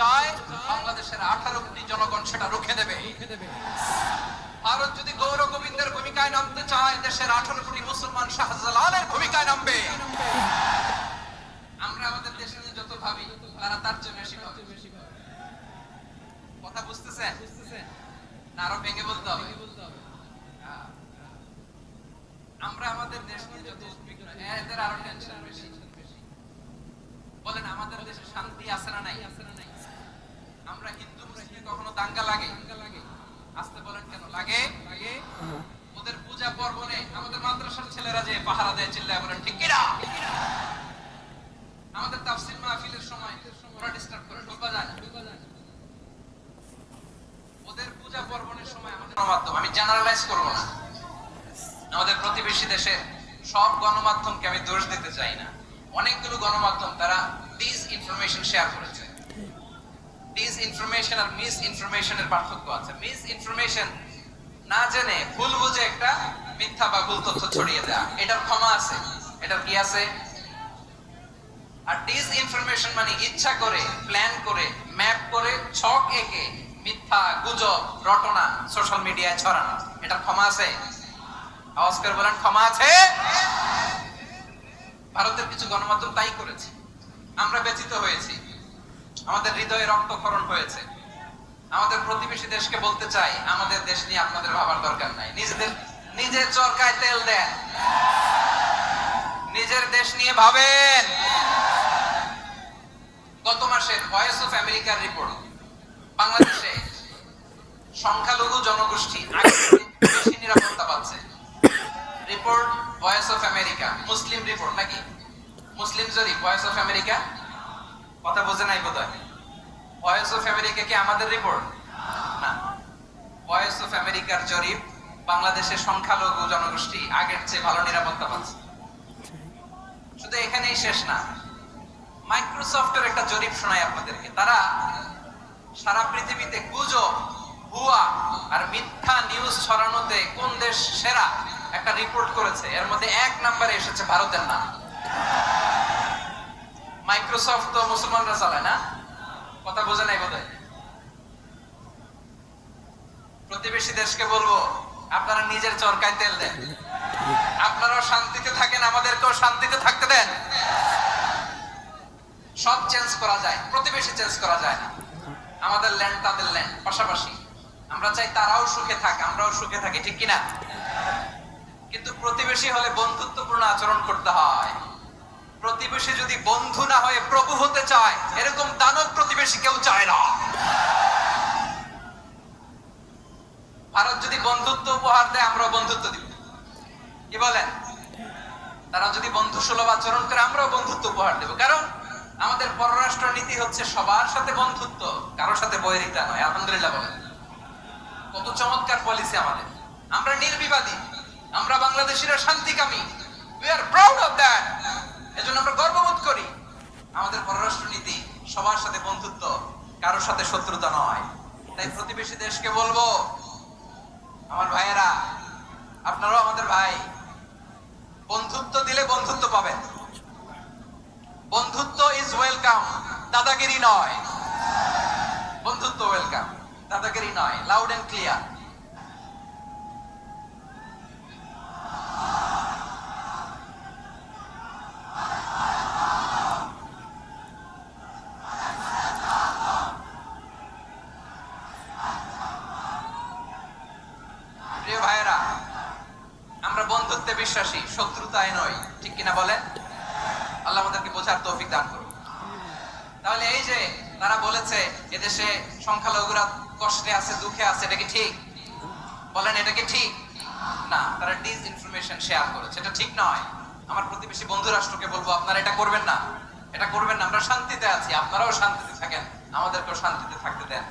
চায়, বাংলাদেশের 18 কোটি জনগণ সেটা রুখে দেবে। ভারত যদি গৌর গোবিন্দের ভূমিকায় নামতে চায়, দেশের 18 কোটি মুসলমান শাহজালালের ভূমিকায় নামবে। আমরা আমাদের দেশে যত ভাবি, তারা তার চেয়ে বেশি ভাবে। কথা বুঝতেছেন না? আরো ভেঙে বলতে হবে। আমরা আমাদের দেশ নিয়ে যত উদ্বিগ্ন, এদের আরো টেনশন বেশি। বলেন আমাদের দেশে শান্তি আছে না নাই? আমরা হিন্দু মুসলিমে কখনো দাঙ্গা লাগে? আসতে বলেন কেন লাগে? ওদের পূজা পার্বণে আমাদের মাদ্রাসার ছেলেরা যে পাহারা দেয়, চিল্লায় বলেন ঠিক কিনা? আমাদের তাফসীর মাহফিলের সময় ওরা ডিস্টার্ব করে, ঢোকা যায় না। ওদের পূজা পার্বণের সময় আমাদের গণমাধ্যম, আমি জেনারেলাইজ করব না, আমাদের প্রতিবেশী দেশে সব গণমাধ্যমকে আমি দোষ দিতে চাই না। অনেকগুলো গণমাধ্যম তারা ডিস ইনফরমেশন শেয়ার করেছে। ডিস ইনফরমেশন আর মিস ইনফরমেশনের পার্থক্য আছে। মিস ইনফরমেশন না জেনে ভুল বুঝে একটা মিথ্যা বা ভুল তথ্য ছড়িয়ে দেয়া, এটার ক্ষমা আছে, এটার কি আছে? আর ডিস ইনফরমেশন মানে ইচ্ছা করে, প্ল্যান করে, ম্যাপ করে, ছক এঁকে মিথ্যা, গুজব, রটনা সোশ্যাল মিডিয়ায় ছড়ানো, এটার ক্ষমা আছে? আওয়াজ করে বলেন ক্ষমা আছে? ভারতের কিছু গণমাধ্যম তাই করেছে। আমরা ব্যথিত হয়েছি, আমাদের হৃদয়ে রক্তক্ষরণ হয়েছে। আমাদের প্রতিবেশী দেশকে বলতে চাই, আমাদের দেশ নিয়ে আপনাদের ভাবার দরকার নাই। নিজের চরকায় তেল দেন, নিজের দেশ নিয়ে ভাবেন। গত মাসের ভয়েস অফ আমেরিকার রিপোর্ট, বাংলাদেশে সংখ্যালঘু জনগোষ্ঠী বেশি নিরাপত্তা পাচ্ছে। Report voice of America, Muslim report নাকি? মুসলিম জরিপ, ভয়েস অফ আমেরিকা। কথা বোঝে নাই বোধহয়। ভয়েস অফ আমেরিকা কি আমাদের রিপোর্ট না? ভয়েস অফ আমেরিকার জরিপ, বাংলাদেশের সংখ্যালঘু জনগোষ্ঠী আগের চেয়ে ভালো নিরাপত্তা পাচ্ছে। শুধু এখানেই শেষ না, মাইক্রোসফটের একটা জরিপ শোনাই আপনাদেরকে। তারা সারা পৃথিবীতে গুজব, ভুয়া আর মিথ্যা নিউজ ছড়ানোতে কোন দেশ সেরা একটা রিপোর্ট করেছে। এর মধ্যে 1 নম্বরে এসেছে ভারতের নাম। মাইক্রোসফট তো মুসলমানরা চালায় না? কথা বোঝে নাই বোধহয়। প্রতিবেশী দেশকে বলবো, আপনারা নিজের চরকায় তেল দেন, আপনারাও শান্তিতে থাকেন, আমাদেরকেও শান্তিতে থাকতে দেন। সব চেঞ্জ করা যায়, প্রতিবেশী চেঞ্জ করা যায় না। আমাদের ল্যান্ড তাদের ল্যান্ড, পাশাপাশি। আমরা চাই তারাও সুখে থাকে, আমরাও সুখে থাকি, ঠিক কিনা? কিন্তু প্রতিবেশী হলে বন্ধুত্বপূর্ণ আচরণ করতে হয়। প্রতিবেশী যদি বন্ধু না হয়ে প্রভু হতে চায়, এরকম দানব প্রতিবেশী কেউ চায় না। ভারত যদি বন্ধুত্ব উপহার দেয়, আমরাও বন্ধুত্ব দিব। কি বলেন? তারা যদি বন্ধু সুলভ আচরণ করে, আমরাও বন্ধুত্ব উপহার দেব। কারণ আমাদের পররাষ্ট্র নীতি হচ্ছে সবার সাথে বন্ধুত্ব, কারোর সাথে বৈরিতা নয়। আলহামদুলিল্লাহ বলেন, কত চমৎকার পলিসি আমাদের। আমরা নির্বিবাদী, আমরা বাংলাদেশিরা শান্তিকামী। We are proud of that. এজন্য আমরা গর্ববোধ করি। আমাদের পররাষ্ট্র নীতি সবার সাথে বন্ধুত্ব, কারোর সাথে শত্রুতা নয়। তাই প্রতিবেশী দেশকে বলবো, আমার ভাইয়েরা, আপনারাও আমাদের ভাই, বন্ধুত্ব দিলে বন্ধুত্ব পাবেন। বন্ধুত্ব ইজ ওয়েলকাম, দাদাগিরি নয়। বন্ধুত্ব ওয়েলকাম, দাদাগিরি নয়। Loud and clear. প্রিয় ভাইয়েরা, আমরা বন্ধুত্বে বিশ্বাসী, শত্রুতায় নয়, ঠিক কিনা বলেন? আল্লাহ আমাদেরকে বোঝার তৌফিক দান করুন। তাহলে এই যে তারা বলেছে এদেশে সংখ্যালঘুরা কষ্টে আছে, দুঃখে আছে, এটা কি ঠিক? বলেন এটা কি ঠিক? না, তারা ডিস ইনফরমেশন শেয়ার করেছে, এটা ঠিক নয়। আমার প্রতিবেশী বন্ধু রাষ্ট্রকে বলবো, আপনারা এটা করবেন না, এটা করবেন না। আমরা শান্তিতে আছি, আপনারাও শান্তিতে থাকেন, আমাদেরকেও শান্তিতে থাকতে দেন।